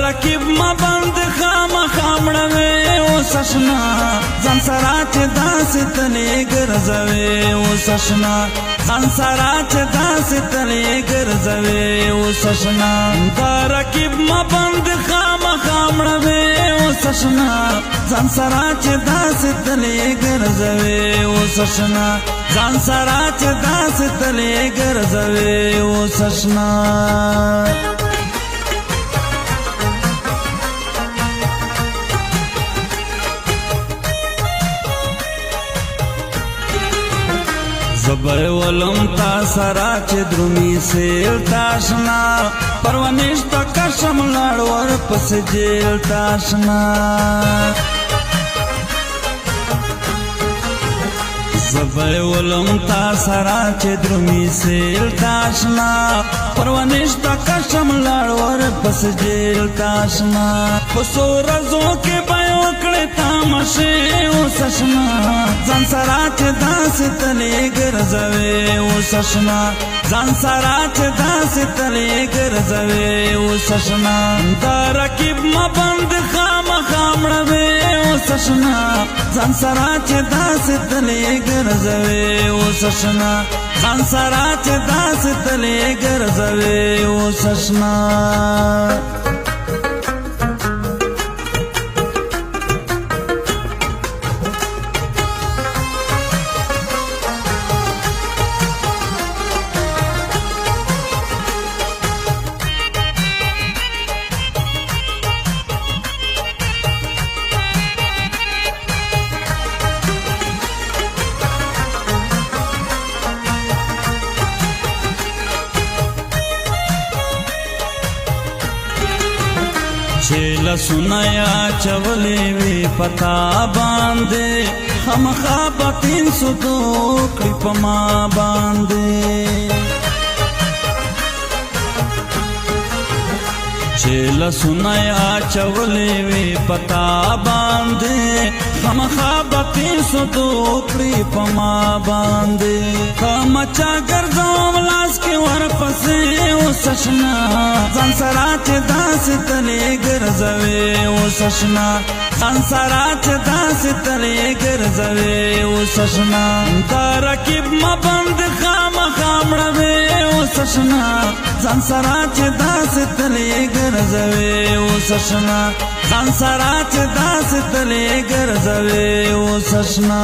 ترکیب ما بند خامړوي اوس اشنا ځان سره چې داسې تلې ګرځوي اوس اشنا ځان سره چې داسې تلې ګرځوي اوس اشنا ترکیب ما بند خامړوي اوس اشنا ځان سره چې داسې تلې ګرځوي اوس اشنا ځان سره چې داسې تلې ګرځوي اوس اشنا زبر ولم تا سرا چې درومي سیل تاشنا پروانیش تا کشم لاړ ور پس جیل تاشنا زبر ولم تا سرا چې درومي سیل تاشنا پروانیش تا کشم لاړ ور پس جیل تاشنا پسو رزو کې پایو کړه تامشه اوس اشنا ځان سره چې داسې تلې ګرځوي اوس اشنا ځان سره چې داسې تلې ګرځوي اوس اشنا ترکیب ما بند خامړوي اوس اشنا ځان سره چې داسې تلې ګرځوي اوس اشنا ځان سره چې داسې تلې ګرځوي اوس اشنا چیل سنایا چولی وی پتا باندے ہم خوابا 302 کڑی پما باندے چیل سنایا چولی وی پتا باندے ہم خوابا 302 کڑی پما باندے ہم چاگر زوم لاس کی ور پسے اوس اشنا ځان سره چې داسې تلې ګرځوي اوس اشنا ځان سره چې داسې تلې ګرځوي اوس اشنا ترکیب ما بند خامړوي اوس اشنا ځان سره چې داسې تلې ګرځوي اوس اشنا ځان سره چې داسې تلې ګرځوي اوس اشنا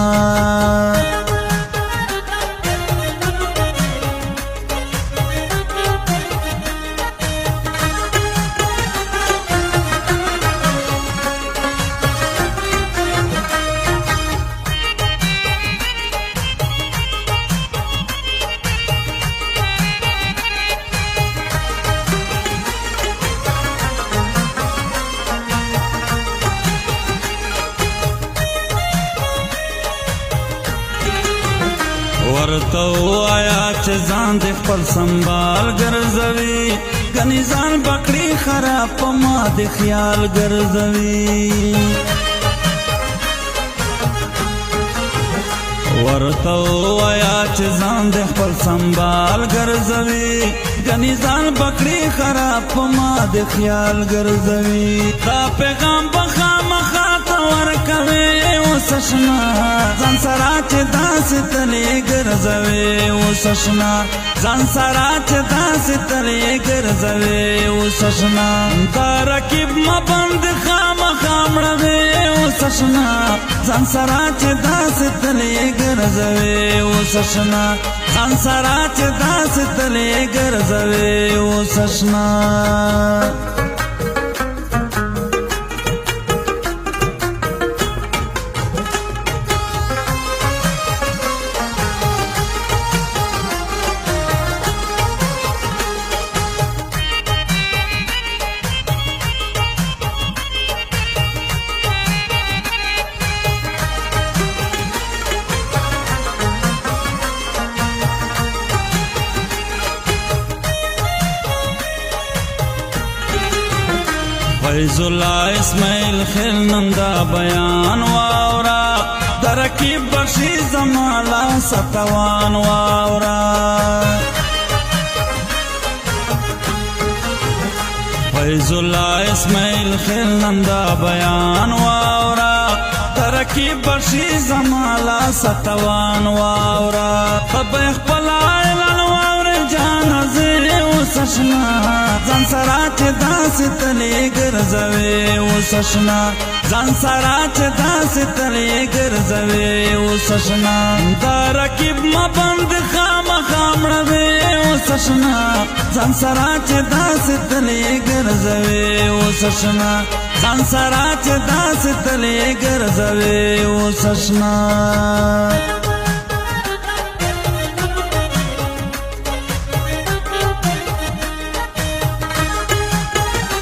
ورته وایا چې ځان دې خپل سنبال ګرځوي ګنې ځان پکړي خراب په ما د خیال ګرځوي ورته وایا چې ځان دې خپل سنبال ګرځوي ګنې ځان پکړي خراب په ما د خیال ګرځوي دا پیغام به خامخا ته ورکوي اوس اشنا ځان سره چې داسې تلې ګرځوي اوس اشنا ځان سره چې داسې تلې ګرځوي اوس اشنا ترکیب ما بند خامړوي اوس اشنا ځان سره چې داسې تلې ګرځوي اوس اشنا ځان سره چې داسې تلې ګرځوي اوس اشنا فیض الله اسماعیل خیل نندا بیان واورا ترکیب بخشی زمالا ستوان واورا فیض الله اسماعیل خیل نندا بیان واورا ترکیب بشی زمالا ستوان واورا خبی خپلا اعلان واورا جان زیر وسشنا ځان سره چې داسې تلې ګرځوي وسشنا ځان سره چې داسې تلې ګرځوي وسشنا دا رقیب ما بند خامخا مړوي وسشنا ځان سره چې داسې تلې ګرځوي وسشنا ځان سره چې داسې تلې ګرځوي وسشنا